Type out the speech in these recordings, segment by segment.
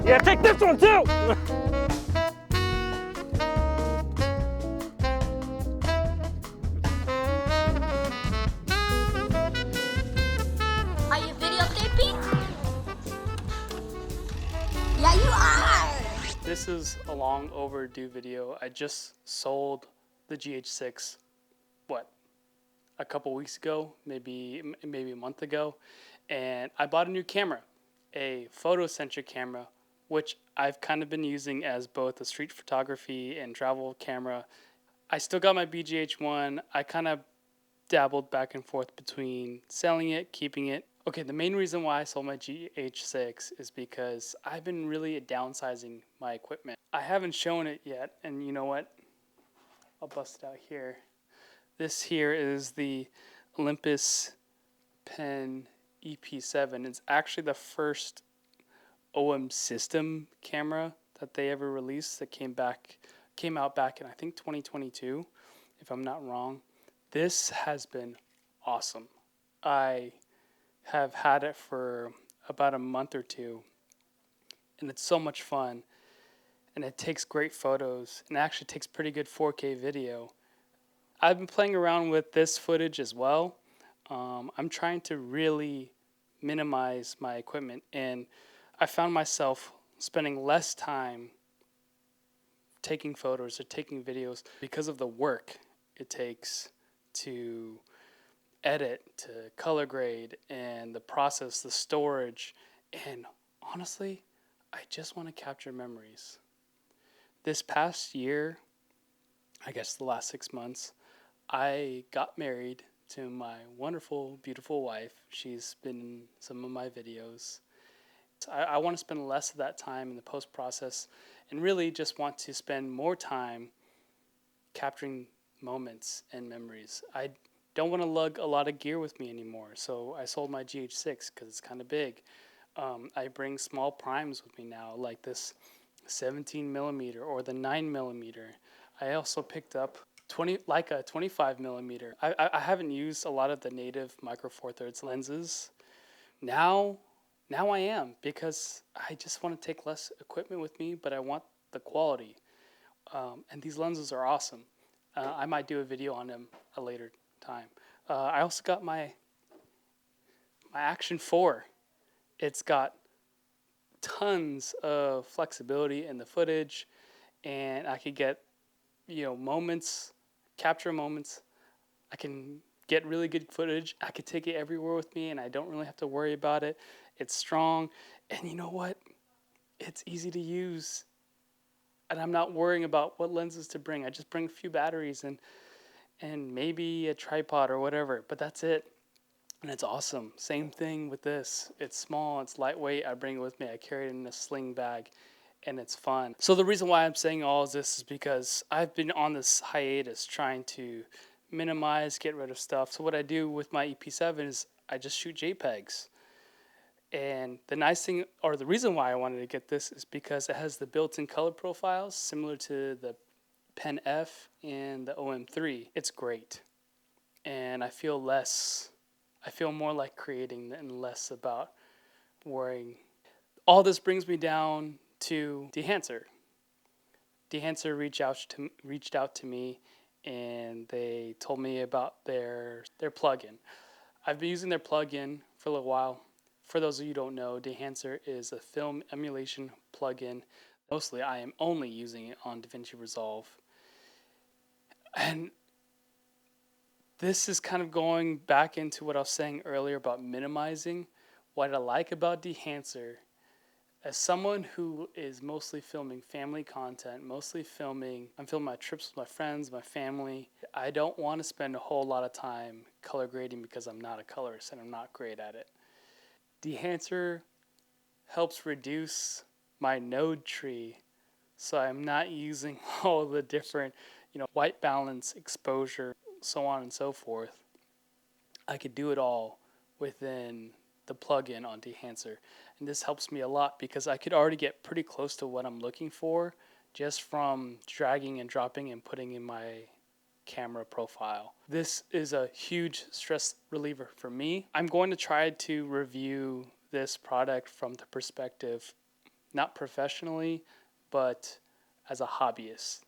Yeah, take this one too! Are you videotaping? Yeah, you are! This is a long overdue video. I just sold the GH6, a couple weeks ago, maybe a month ago, and I bought a new camera, a photo-centric camera, which I've kind of been using as both a street photography and travel camera. I still got my BGH1. I kind of dabbled back and forth between selling it, keeping it. Okay, the main reason why I sold my GH6 is because I've been really downsizing my equipment. I haven't shown it yet, and you know what? I'll bust it out here. This here is the Olympus Pen EP7. It's actually the first OM system camera that they ever released that came out back in I think 2022, if I'm not wrong. This has been awesome. I have had it for about a month or two, and it's so much fun, and it takes great photos, and actually takes pretty good 4K video. I've been playing around with this footage as well. I'm trying to really minimize my equipment, and I found myself spending less time taking photos or taking videos because of the work it takes to edit, to color grade, and the process, the storage, and honestly, I just want to capture memories. This past year, I guess the last 6 months, I got married to my wonderful, beautiful wife. She's been in some of my videos. I want to spend less of that time in the post process and really just want to spend more time capturing moments and memories. I don't want to lug a lot of gear with me anymore, so I sold my GH6 because it's kind of big. I bring small primes with me now, like this 17 millimeter or the 9 millimeter. I also picked up a 25 millimeter. I haven't used a lot of the native micro four thirds lenses. Now I am, because I just want to take less equipment with me, but I want the quality. And these lenses are awesome. I might do a video on them a later time. I also got my Action 4. It's got tons of flexibility in the footage, and I could get moments, capture moments. I can get really good footage. I could take it everywhere with me, and I don't really have to worry about it. It's strong, and you know what? It's easy to use, and I'm not worrying about what lenses to bring. I just bring a few batteries and maybe a tripod or whatever, but that's it. And it's awesome. Same thing with this. It's small, it's lightweight. I bring it with me. I carry it in a sling bag, and it's fun. So the reason why I'm saying all of this is because I've been on this hiatus trying to minimize, get rid of stuff. So what I do with my EP7 is I just shoot JPEGs. And the nice thing, or the reason why I wanted to get this, is because it has the built-in color profiles similar to the Pen F and the OM3. It's great. And I feel more like creating and less about worrying. All this brings me down to Dehancer. Dehancer reached out to me, and they told me about their plugin. I've been using their plugin for a little while. For those of you who don't know, Dehancer is a film emulation plugin. Mostly, I am only using it on DaVinci Resolve. And this is kind of going back into what I was saying earlier about minimizing. What I like about Dehancer, as someone who is mostly filming family content, I'm filming my trips with my friends, my family. I don't want to spend a whole lot of time color grading because I'm not a colorist and I'm not great at it. Dehancer helps reduce my node tree, so I'm not using all the different, white balance, exposure, so on and so forth. I could do it all within the plugin on Dehancer, and this helps me a lot because I could already get pretty close to what I'm looking for just from dragging and dropping and putting in my camera profile. This is a huge stress reliever for me. I'm going to try to review this product from the perspective not professionally, but as a hobbyist.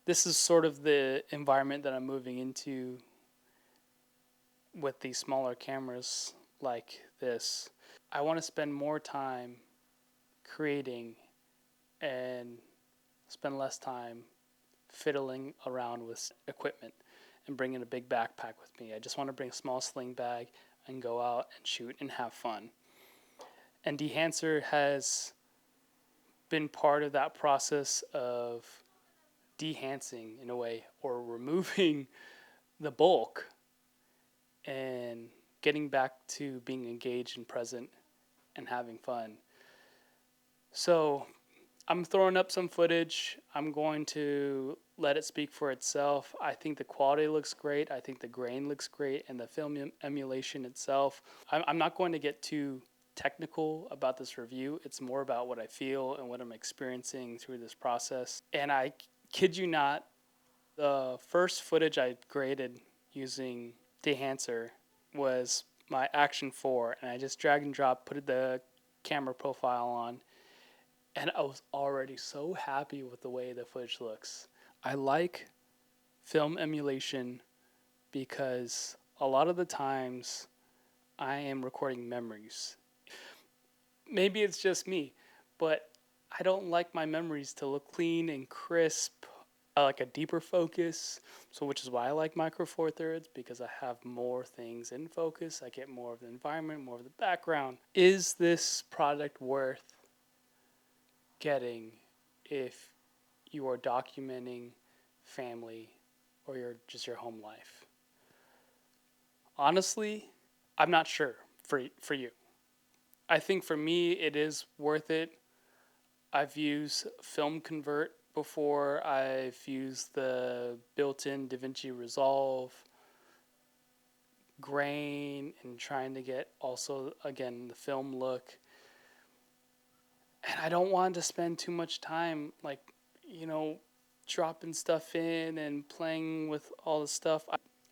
This is sort of the environment that I'm moving into with these smaller cameras like this. I want to spend more time creating and spend less time fiddling around with equipment and bringing a big backpack with me. I just want to bring a small sling bag and go out and shoot and have fun. And Dehancer has been part of that process of dehancing in a way, or removing the bulk and getting back to being engaged and present and having fun. So I'm throwing up some footage. I'm going to let it speak for itself. I think the quality looks great. I think the grain looks great, and the film emulation itself. I'm not going to get too technical about this review. It's more about what I feel and what I'm experiencing through this process. And I kid you not, the first footage I graded using Dehancer was my Action 4, and I just drag and drop, put the camera profile on, and I was already so happy with the way the footage looks. I like film emulation because a lot of the times I am recording memories. Maybe it's just me, but I don't like my memories to look clean and crisp. I like a deeper focus, so which is why I like Micro Four Thirds, because I have more things in focus. I get more of the environment, more of the background. Is this product worth getting if you are documenting family or your home life? Honestly, I'm not sure for you. I think for me it is worth it. I've used Film Convert before. I've used the built-in DaVinci Resolve, grain, and trying to get also again the film look. And I don't want to spend too much time dropping stuff in and playing with all the stuff.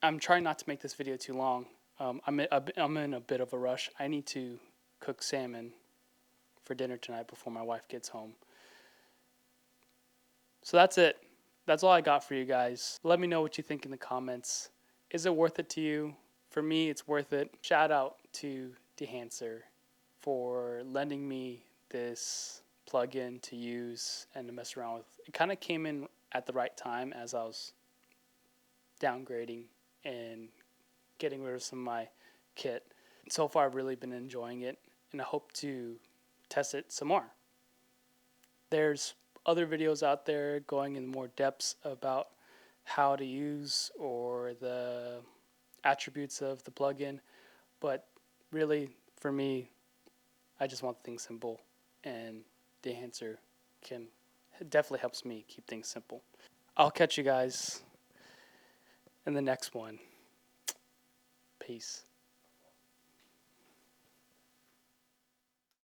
I'm trying not to make this video too long. I'm in a bit of a rush. I need to cook salmon for dinner tonight before my wife gets home. So that's it. That's all I got for you guys. Let me know what you think in the comments. Is it worth it to you? For me, it's worth it. Shout out to Dehancer for lending me this plugin to use and to mess around with. It kind of came in at the right time as I was downgrading and getting rid of some of my kit. So far, I've really been enjoying it, and I hope to test it some more. There's other videos out there going in more depths about how to use or the attributes of the plugin, but really, for me, I just want things simple, and Dehancer definitely helps me keep things simple. I'll catch you guys in the next one. Peace.